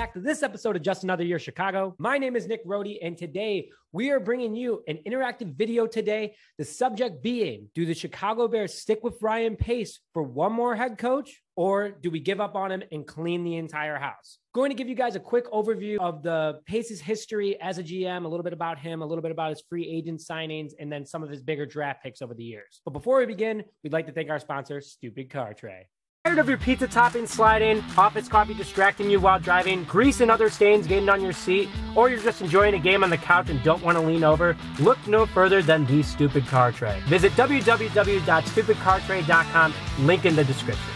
back to this episode of Just Another Year Chicago. My name is Nick Rohde, and today we are bringing you an interactive video today. The subject being, do the Chicago Bears stick with Ryan Pace for one more head coach, or do we give up on him and clean the entire house? Going to give you guys a quick overview of the Pace's history as a GM, a little bit about him, a little bit about his free agent signings, and then some of his bigger draft picks over the years. But before we begin, we'd like to thank our sponsor, Stupid Car Tray. Tired of your pizza topping sliding, office coffee distracting you while driving, grease and other stains getting on your seat, or you're just enjoying a game on the couch and don't want to lean over? Look no further than the Stupid Car Tray. Visit www.stupidcartray.com, link in the description.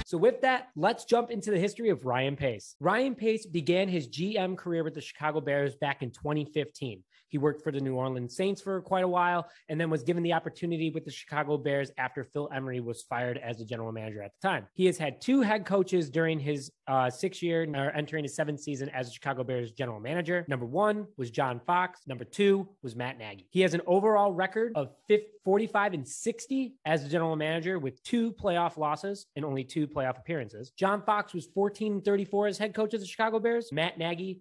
So with that, let's jump into the history of Ryan Pace. Ryan Pace began his GM career with the Chicago Bears back in 2015. He worked for the New Orleans Saints for quite a while and then was given the opportunity with the Chicago Bears after Phil Emery was fired as the general manager at the time. He has had two head coaches during his 6 year, or entering his seventh season as the Chicago Bears general manager. Number one was John Fox. Number two was Matt Nagy. He has an overall record of 45-60 as the general manager with 2 playoff losses and only 2 playoff appearances. John Fox was 14-34 as head coach of the Chicago Bears. Matt Nagy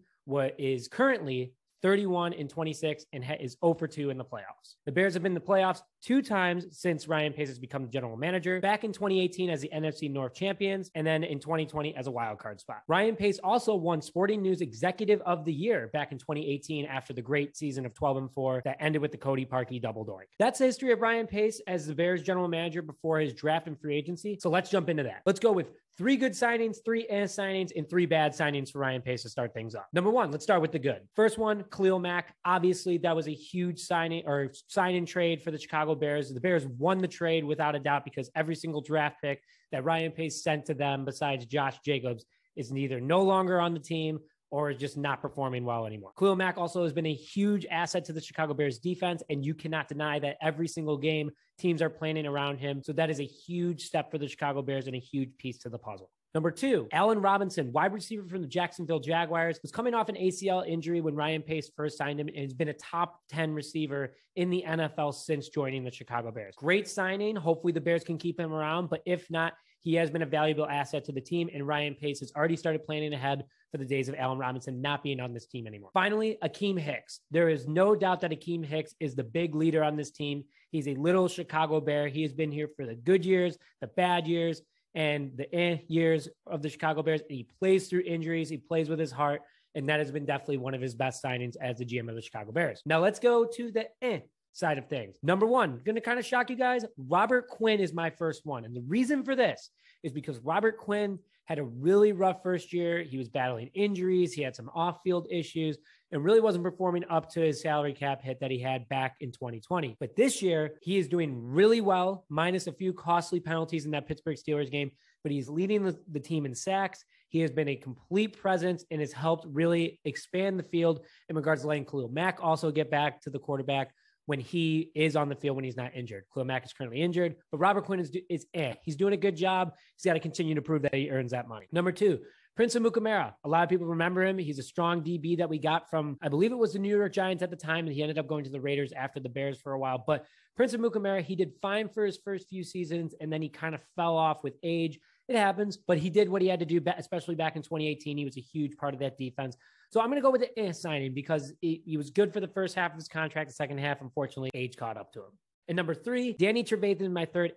is currently 31-26 and is 0-2 in the playoffs. The Bears have been in the playoffs 2 times since Ryan Pace has become the general manager, back in 2018 as the NFC North champions, and then in 2020 as a wild card spot. Ryan Pace also won Sporting News Executive of the Year back in 2018 after the great season of 12-4 that ended with the Cody Parkey double doink. That's the history of Ryan Pace as the Bears general manager before his draft and free agency. So let's jump into that. Let's go with 3 good signings, 3 signings, and 3 bad signings for Ryan Pace to start things off. Number 1, let's start with the good. First one, Khalil Mack. Obviously, that was a huge sign and trade for the Chicago Bears. The Bears won the trade without a doubt because every single draft pick that Ryan Pace sent to them besides Josh Jacobs is either no longer on the team or is just not performing well anymore. Khalil Mack also has been a huge asset to the Chicago Bears defense, and you cannot deny that every single game teams are planning around him. So that is a huge step for the Chicago Bears and a huge piece to the puzzle. Number 2, Allen Robinson, wide receiver from the Jacksonville Jaguars, was coming off an ACL injury when Ryan Pace first signed him and has been a top 10 receiver in the NFL since joining the Chicago Bears. Great signing. Hopefully the Bears can keep him around, but if not, he has been a valuable asset to the team, and Ryan Pace has already started planning ahead for the days of Allen Robinson not being on this team anymore. Finally, Akeem Hicks. There is no doubt that Akeem Hicks is the big leader on this team. He's a little Chicago Bear. He has been here for the good years, the bad years, and the years of the Chicago Bears. And he plays through injuries. He plays with his heart. And that has been definitely one of his best signings as the GM of the Chicago Bears. Now let's go to the side of things. Number 1, going to kind of shock you guys. Robert Quinn is my first one. And the reason for this is because Robert Quinn had a really rough first year. He was battling injuries. He had some off-field issues and really wasn't performing up to his salary cap hit that he had back in 2020. But this year, he is doing really well, minus a few costly penalties in that Pittsburgh Steelers game, but he's leading the team in sacks. He has been a complete presence and has helped really expand the field in regards to letting Khalil Mack also get back to the quarterback when he is on the field when he's not injured. Khalil Mack is currently injured, but Robert Quinn is he's doing a good job. He's got to continue to prove that he earns that money. Number 2, Princeton Mukumera. A lot of people remember him. He's a strong DB that we got from, I believe it was the New York Giants at the time, and he ended up going to the Raiders after the Bears for a while. But Princeton Mukumera, he did fine for his first few seasons, and then he kind of fell off with age. It happens, but he did what he had to do, especially back in 2018. He was a huge part of that defense. So I'm going to go with the signing because he was good for the first half of his contract. The second half, unfortunately, age caught up to him. And number 3, Danny Trevathan, my third.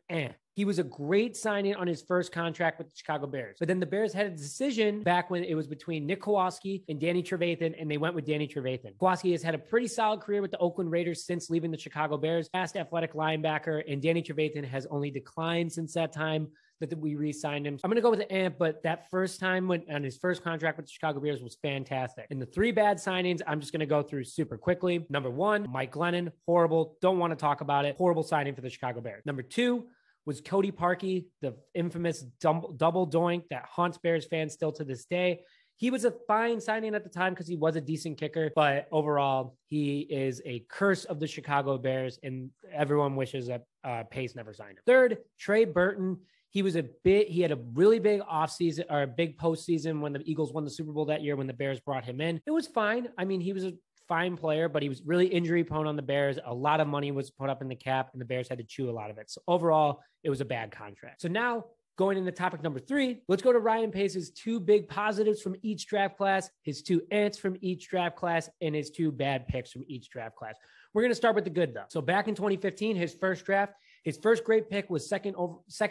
He was a great signing on his first contract with the Chicago Bears. But then the Bears had a decision back when it was between Nick Kowalski and Danny Trevathan, and they went with Danny Trevathan. Kowalski has had a pretty solid career with the Oakland Raiders since leaving the Chicago Bears. Fast athletic linebacker, and Danny Trevathan has only declined since that time that we re-signed him. I'm going to go with the but that first time on his first contract with the Chicago Bears was fantastic. And the 3 bad signings, I'm just going to go through super quickly. Number 1, Mike Glennon, horrible. Don't want to talk about it. Horrible signing for the Chicago Bears. Number 2 was Cody Parkey, the infamous double doink that haunts Bears fans still to this day. He was a fine signing at the time because he was a decent kicker, but overall, he is a curse of the Chicago Bears, and everyone wishes that Pace never signed him. Third, Trey Burton. He had a really big offseason or a big postseason when the Eagles won the Super Bowl that year when the Bears brought him in. It was fine. I mean, he was a fine player, but he was really injury prone on the Bears. A lot of money was put up in the cap and the Bears had to chew a lot of it. So overall, it was a bad contract. So now Going into topic number 3, let's go to Ryan Pace's 2 big positives from each draft class, his 2 ants from each draft class, and his 2 bad picks from each draft class. We're going to start with the good, though. So back in 2015, his first draft, his first great pick was second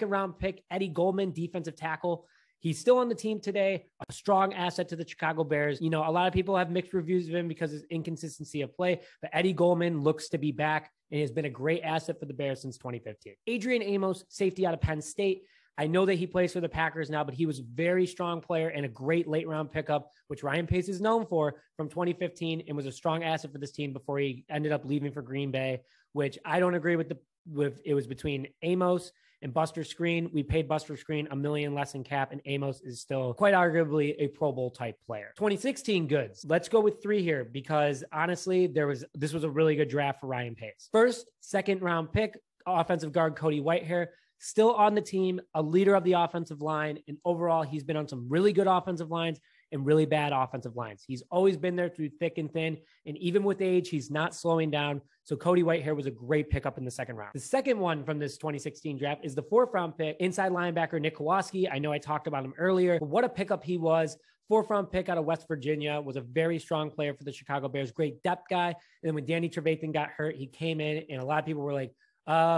round pick, Eddie Goldman, defensive tackle. He's still on the team today, a strong asset to the Chicago Bears. You know, a lot of people have mixed reviews of him because of his inconsistency of play, but Eddie Goldman looks to be back and has been a great asset for the Bears since 2015. Adrian Amos, safety out of Penn State. I know that he plays for the Packers now, but he was a very strong player and a great late round pickup, which Ryan Pace is known for from 2015 and was a strong asset for this team before he ended up leaving for Green Bay, which I don't agree with. It was between Amos and Buster Screen. We paid Buster Screen $1 million less in cap, and Amos is still quite arguably a Pro Bowl type player. 2016 goods. Let's go with 3 here because honestly, this was a really good draft for Ryan Pace. First, second round pick, offensive guard Cody Whitehair. Still on the team, a leader of the offensive line, and overall, he's been on some really good offensive lines and really bad offensive lines. He's always been there through thick and thin, and even with age, he's not slowing down. So Cody Whitehair was a great pickup in the second round. The second one from this 2016 draft is the 4th round pick, inside linebacker Nick Kowalski. I know I talked about him earlier, but what a pickup he was. 4th round pick out of West Virginia, was a very strong player for the Chicago Bears, great depth guy. And then when Danny Trevathan got hurt, he came in, and a lot of people were like,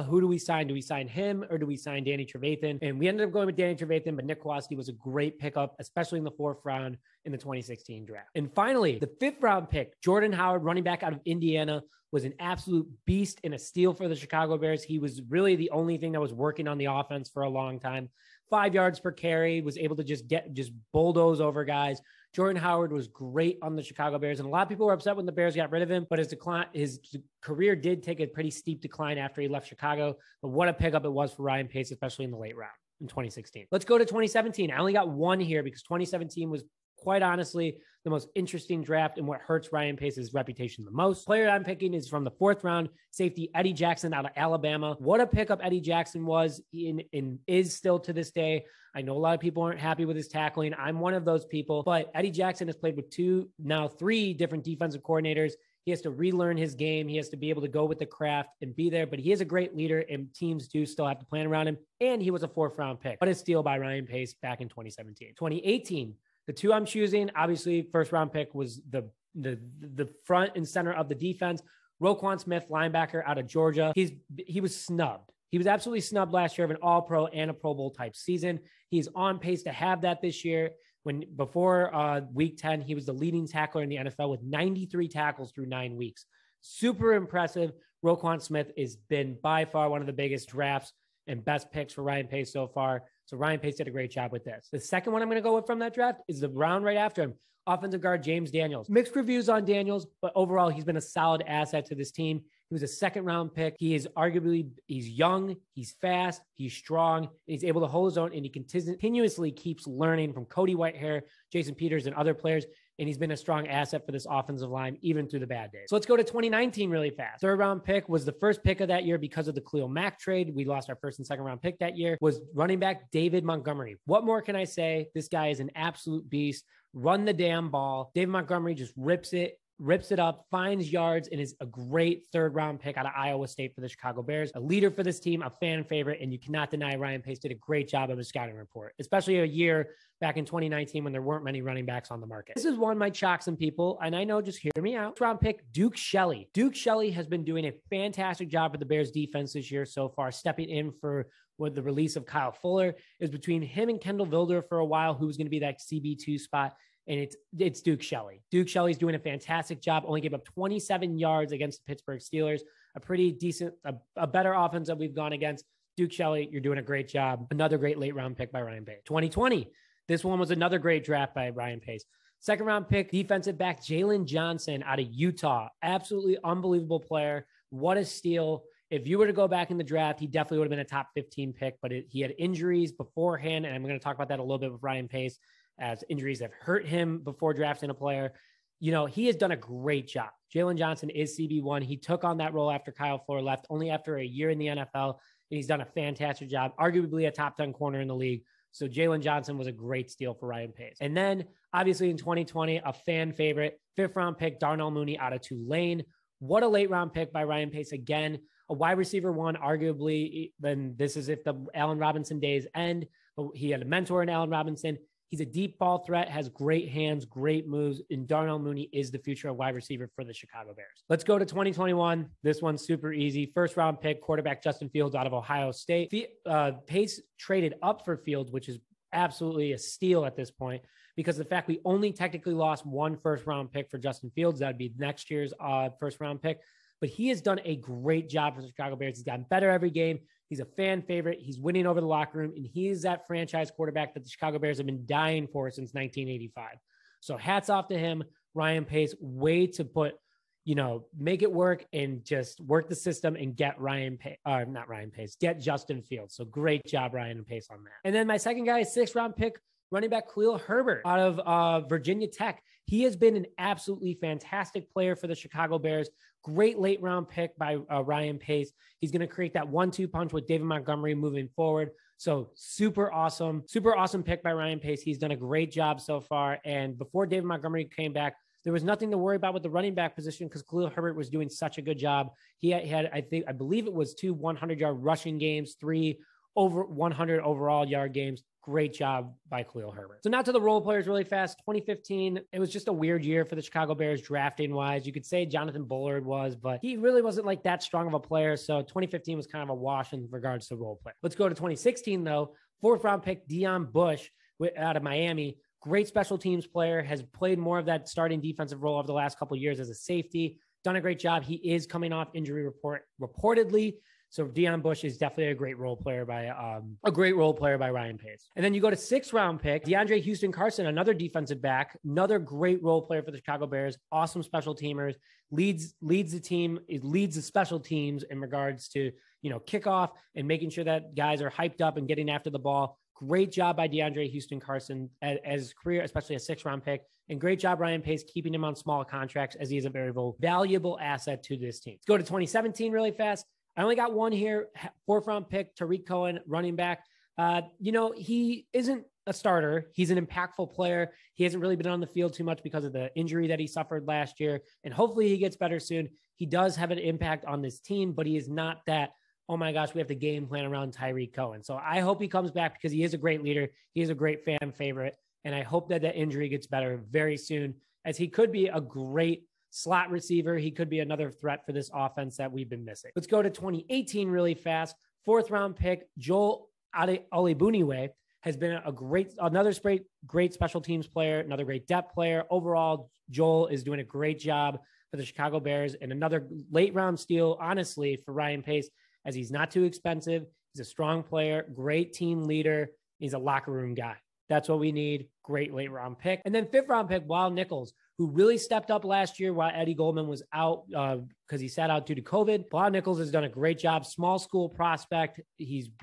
who do we sign? Do we sign him or do we sign Danny Trevathan? And we ended up going with Danny Trevathan, but Nick Kowalski was a great pickup, especially in the 4th round in the 2016 draft. And finally, the 5th round pick, Jordan Howard, running back out of Indiana, was an absolute beast and a steal for the Chicago Bears. He was really the only thing that was working on the offense for a long time. 5 yards per carry, was able to just bulldoze over guys. Jordan Howard was great on the Chicago Bears, and a lot of people were upset when the Bears got rid of him, but his career did take a pretty steep decline after he left Chicago. But what a pickup it was for Ryan Pace, especially in the late round in 2016. Let's go to 2017. I only got 1 here because 2017 was quite honestly the most interesting draft and what hurts Ryan Pace's reputation the most. Player I'm picking is from the 4th round, safety Eddie Jackson out of Alabama. What a pickup Eddie Jackson was and is still to this day. I know a lot of people aren't happy with his tackling. I'm one of those people, but Eddie Jackson has played with 3 different defensive coordinators. He has to relearn his game. He has to be able to go with the craft and be there, but he is a great leader and teams do still have to plan around him. And he was a 4th round pick. What a steal by Ryan Pace back in 2017. 2018, the 2 I'm choosing, obviously 1st round pick was the front and center of the defense. Roquan Smith, linebacker out of Georgia. He was snubbed. He was absolutely snubbed last year of an All-Pro and a Pro Bowl type season. He's on pace to have that this year. Before week 10, he was the leading tackler in the NFL with 93 tackles through 9 weeks. Super impressive. Roquan Smith has been by far one of the biggest drafts and best picks for Ryan Pace so far. So Ryan Pace did a great job with this. The second one I'm going to go with from that draft is the round right after him, offensive guard James Daniels. Mixed reviews on Daniels, but overall, he's been a solid asset to this team. He was a 2nd round pick. He's young, he's fast, he's strong, and he's able to hold his own, and he continuously keeps learning from Cody Whitehair, Jason Peters, and other players. And he's been a strong asset for this offensive line, even through the bad days. So let's go to 2019 really fast. 3rd round pick was the first pick of that year because of the Khalil Mack trade. We lost our 1st and 2nd round pick that year. Was running back David Montgomery. What more can I say? This guy is an absolute beast. Run the damn ball. David Montgomery just rips it up, finds yards, and is a great 3rd round pick out of Iowa State for the Chicago Bears. A leader for this team, a fan favorite, and you cannot deny Ryan Pace did a great job of his scouting report, especially a year back in 2019 when there weren't many running backs on the market. This is one might shock some people, and I know, just hear me out. 1st round pick, Duke Shelley. Duke Shelley has been doing a fantastic job for the Bears defense this year so far, stepping in for the release of Kyle Fuller. It was between him and Kendall Vildor for a while, who was going to be that CB2 spot. And it's Duke Shelley. Duke Shelley's doing a fantastic job. Only gave up 27 yards against the Pittsburgh Steelers. A pretty decent, a better offense that we've gone against. Duke Shelley, you're doing a great job. Another great late round pick by Ryan Pace. 2020, this one was another great draft by Ryan Pace. 2nd round pick, defensive back Jalen Johnson out of Utah. Absolutely unbelievable player. What a steal. If you were to go back in the draft, he definitely would have been a top 15 pick, but he had injuries beforehand. And I'm going to talk about that a little bit with Ryan Pace, as injuries have hurt him before drafting a player. You know, he has done a great job. Jaylon Johnson is CB1. He took on that role after Kyle Fuller left, only after a year in the NFL, and he's done a fantastic job, arguably a top 10 corner in the league. So Jaylon Johnson was a great steal for Ryan Pace. And then, obviously, in 2020, a fan favorite, 5th round pick, Darnell Mooney out of Tulane. What a late round pick by Ryan Pace again. a wide receiver one, arguably, then this is if the Allen Robinson days end. But he had a mentor in Allen Robinson. He's a deep ball threat, has great hands, great moves, and Darnell Mooney is the future of wide receiver for the Chicago Bears. Let's go to 2021. This one's super easy. First round pick, quarterback Justin Fields out of Ohio State. Pace traded up for Fields, which is absolutely a steal at this point, because of the fact we only technically lost one first round pick for Justin Fields. That'd be next year's first round pick. But he has done a great job for the Chicago Bears. He's gotten better every game. He's a fan favorite. He's winning over the locker room, and he is that franchise quarterback that the Chicago Bears have been dying for since 1985. So hats off to him, Ryan Pace. Way to put, make it work and just work the system and get get Justin Fields. So great job, Ryan Pace, on that. And then my second guy is 6th round pick, running back Khalil Herbert out of Virginia Tech. He has been an absolutely fantastic player for the Chicago Bears. Great late round pick by Ryan Pace. He's going to create that 1-2 punch with David Montgomery moving forward. So super awesome pick by Ryan Pace. He's done a great job so far. And before David Montgomery came back, there was nothing to worry about with the running back position because Khalil Herbert was doing such a good job. He had I believe it was 2 100-yard rushing games, 3 over 100 overall yard games. Great job by Khalil Herbert. So now to the role players really fast. 2015, it was just a weird year for the Chicago Bears drafting wise. You could say Jonathan Bullard was, but he really wasn't like that strong of a player. So 2015 was kind of a wash in regards to role play. Let's go to 2016 though. 4th round pick, Dion Bush out of Miami. Great special teams player, has played more of that starting defensive role over the last couple of years as a safety. Done a great job. He is coming off injury reportedly. So Dion Bush is definitely a great role player by Ryan Pace. And then you go to 6th round pick, DeAndre Houston-Carson, another defensive back, another great role player for the Chicago Bears, awesome special teamers, leads the team, leads the special teams in regards to, kickoff and making sure that guys are hyped up and getting after the ball. Great job by DeAndre Houston-Carson as career, especially a 6th round pick. And great job, Ryan Pace, keeping him on small contracts as he is a very valuable asset to this team. Let's go to 2017 really fast. I only got one here, 4th round pick, Tariq Cohen, running back. He isn't a starter. He's an impactful player. He hasn't really been on the field too much because of the injury that he suffered last year. And hopefully he gets better soon. He does have an impact on this team, but he is not that, oh my gosh, we have to game plan around Tariq Cohen. So I hope he comes back because he is a great leader. He is a great fan favorite. And I hope that injury gets better very soon, as he could be a great slot receiver. He could be another threat for this offense that we've been missing. Let's go to 2018 really fast. 4th round pick, Joel Olebuniwe has been another great special teams player, another great depth player. Overall, Joel is doing a great job for the Chicago Bears, and another late round steal, honestly, for Ryan Pace, as he's not too expensive. He's a strong player, great team leader. He's a locker room guy. That's what we need. Great late round pick. And then 5th round pick, Wild Nichols, who really stepped up last year while Eddie Goldman was out because he sat out due to COVID. Wild Nichols has done a great job. Small school prospect. He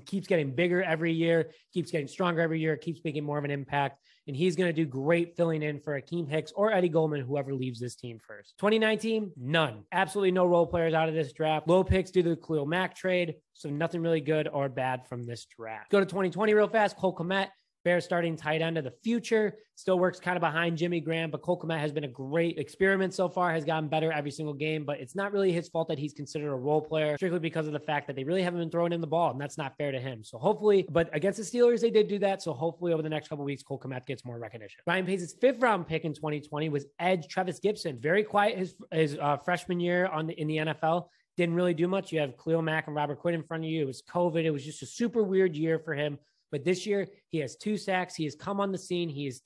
keeps getting bigger every year, keeps getting stronger every year, keeps making more of an impact. And he's going to do great filling in for Akeem Hicks or Eddie Goldman, whoever leaves this team first. 2019, none. Absolutely no role players out of this draft. Low picks due to the Khalil Mack trade. So nothing really good or bad from this draft. Go to 2020 real fast. Cole Kmet, Bears starting tight end of the future, still works kind of behind Jimmy Graham, but Cole Kmet has been a great experiment so far, has gotten better every single game, but it's not really his fault that he's considered a role player, strictly because of the fact that they really haven't been throwing in the ball, and that's not fair to him. So hopefully, but against the Steelers, they did do that. So hopefully over the next couple of weeks, Cole Kmet gets more recognition. Ryan Pace's 5th round pick in 2020 was edge Trevis Gibson. Very quiet his freshman year in the NFL. Didn't really do much. You have Khalil Mack and Robert Quinn in front of you. It was COVID. It was just a super weird year for him. But this year, he has 2 sacks. He has come on the scene. He's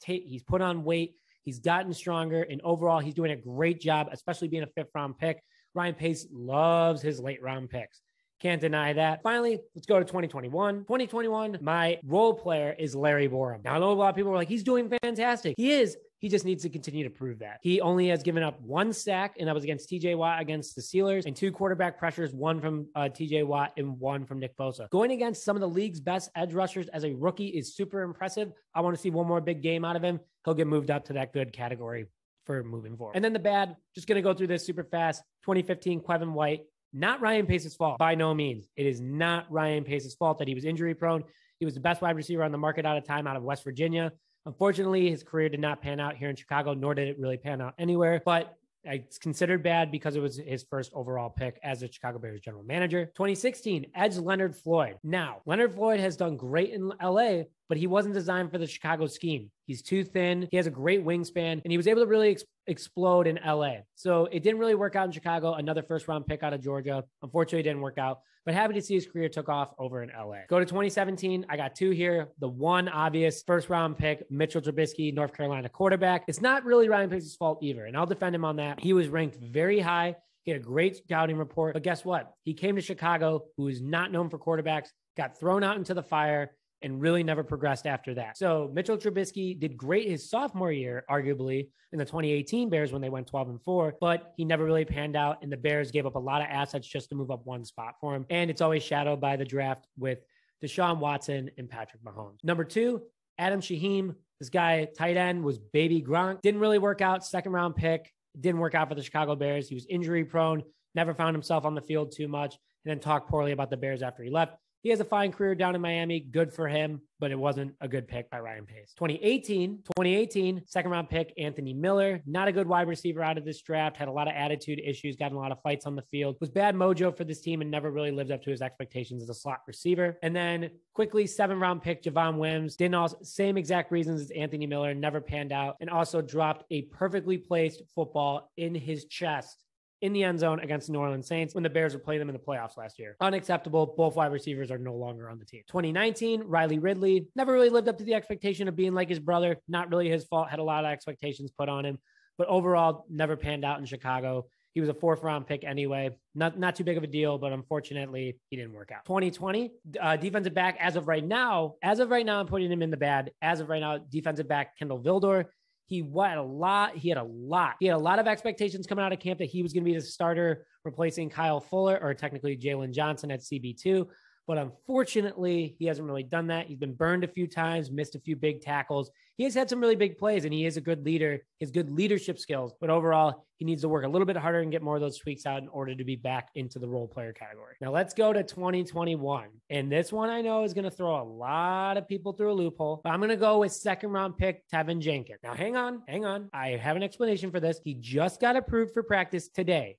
put on weight. He's gotten stronger. And overall, he's doing a great job, especially being a 5th round pick. Ryan Pace loves his late round picks. Can't deny that. Finally, let's go to 2021. 2021, my role player is Larry Borom. Now, I know a lot of people are like, he's doing fantastic. He is. He just needs to continue to prove that. He only has given up 1 sack, and that was against TJ Watt against the Steelers, and 2 quarterback pressures, 1 from TJ Watt and 1 from Nick Bosa. Going against some of the league's best edge rushers as a rookie is super impressive. I want to see one more big game out of him. He'll get moved up to that good category for moving forward. And then the bad, just going to go through this super fast. 2015, Kevin White. Not Ryan Pace's fault, by no means. It is not Ryan Pace's fault that he was injury prone. He was the best wide receiver on the market out of West Virginia. Unfortunately, his career did not pan out here in Chicago, nor did it really pan out anywhere. But It's considered bad because it was his first overall pick as a Chicago Bears general manager. 2016, edge Leonard Floyd. Now, Leonard Floyd has done great in LA, but he wasn't designed for the Chicago scheme. He's too thin. He has a great wingspan, and he was able to really explode in LA. So it didn't really work out in Chicago. Another first-round pick out of Georgia. Unfortunately, it didn't work out, but happy to see his career took off over in LA. Go to 2017. I got two here. The one obvious first-round pick, Mitchell Trubisky, North Carolina quarterback. It's not really Ryan Pace's fault either, and I'll defend him on that. He was ranked very high. He had a great scouting report, but guess what? He came to Chicago, who is not known for quarterbacks, got thrown out into the fire, and really never progressed after that. So Mitchell Trubisky did great his sophomore year, arguably, in the 2018 Bears when they went 12-4, but he never really panned out, and the Bears gave up a lot of assets just to move up one spot for him. And it's always shadowed by the draft with Deshaun Watson and Patrick Mahomes. Number two, Adam Shaheem. This guy, tight end, was baby Gronk. Didn't really work out. Second round pick. Didn't work out for the Chicago Bears. He was injury prone, never found himself on the field too much, and then talked poorly about the Bears after he left. He has a fine career down in Miami. Good for him, but it wasn't a good pick by Ryan Pace. 2018, second round pick, Anthony Miller. Not a good wide receiver out of this draft. Had a lot of attitude issues, got in a lot of fights on the field. Was bad mojo for this team and never really lived up to his expectations as a slot receiver. And then quickly, 7th round pick, Javon Wims. Same exact reasons as Anthony Miller, never panned out, and also dropped a perfectly placed football in his chest in the end zone against the New Orleans Saints when the Bears were playing them in the playoffs last year. Unacceptable. Both wide receivers are no longer on the team. 2019, Riley Ridley. Never really lived up to the expectation of being like his brother. Not really his fault. Had a lot of expectations put on him. But overall, never panned out in Chicago. He was a 4th round pick anyway. Not too big of a deal, but unfortunately, he didn't work out. 2020, defensive back as of right now, I'm putting him in the bad. As of right now, defensive back Kendall Vildor. He had a lot of expectations coming out of camp that he was going to be the starter replacing Kyle Fuller, or technically Jaylon Johnson at CB2. But unfortunately, he hasn't really done that. He's been burned a few times, missed a few big tackles. He has had some really big plays, and he is a good leader. He has good leadership skills. But overall, he needs to work a little bit harder and get more of those tweaks out in order to be back into the role player category. Now let's go to 2021. And this one I know is going to throw a lot of people through a loophole. But I'm going to go with 2nd round pick, Tevin Jenkins. Now hang on. I have an explanation for this. He just got approved for practice today.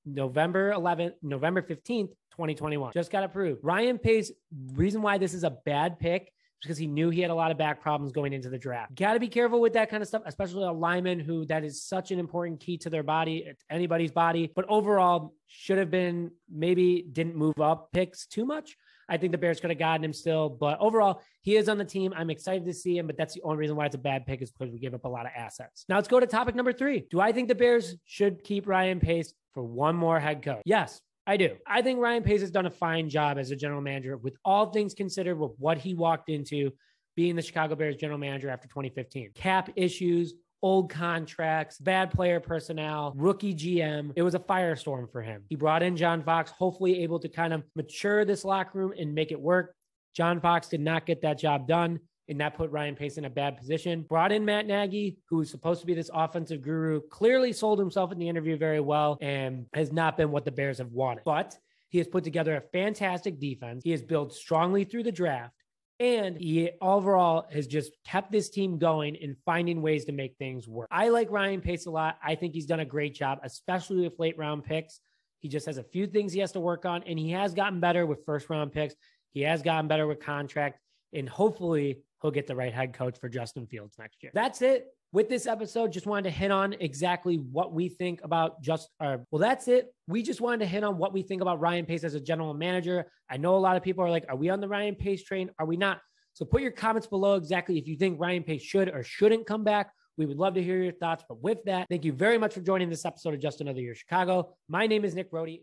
November 15th, 2021. Just got approved. Ryan Pace, reason why this is a bad pick is because he knew he had a lot of back problems going into the draft. Got to be careful with that kind of stuff, especially a lineman who that is such an important key to their body, anybody's body. But overall, should have been, maybe didn't move up picks too much. I think the Bears could have gotten him still, but overall, he is on the team. I'm excited to see him, but that's the only reason why it's a bad pick is because we gave up a lot of assets. Now let's go to topic number 3. Do I think the Bears should keep Ryan Pace for one more head coach? Yes, I do. I think Ryan Pace has done a fine job as a general manager with all things considered with what he walked into being the Chicago Bears general manager after 2015. Cap issues, old contracts, bad player personnel, rookie GM. It was a firestorm for him. He brought in John Fox, hopefully able to kind of mature this locker room and make it work. John Fox did not get that job done, and that put Ryan Pace in a bad position. Brought in Matt Nagy, who was supposed to be this offensive guru, clearly sold himself in the interview very well and has not been what the Bears have wanted. But he has put together a fantastic defense. He has built strongly through the draft. And he overall has just kept this team going and finding ways to make things work. I like Ryan Pace a lot. I think he's done a great job, especially with late round picks. He just has a few things he has to work on, and he has gotten better with first round picks. He has gotten better with contract, and hopefully he'll get the right head coach for Justin Fields next year. That's it. With this episode, just wanted to hit on exactly what we think about that's it. We just wanted to hit on what we think about Ryan Pace as a general manager. I know a lot of people are like, are we on the Ryan Pace train? Are we not? So put your comments below exactly if you think Ryan Pace should or shouldn't come back. We would love to hear your thoughts. But with that, thank you very much for joining this episode of Just Another Year Chicago. My name is Nick Brody.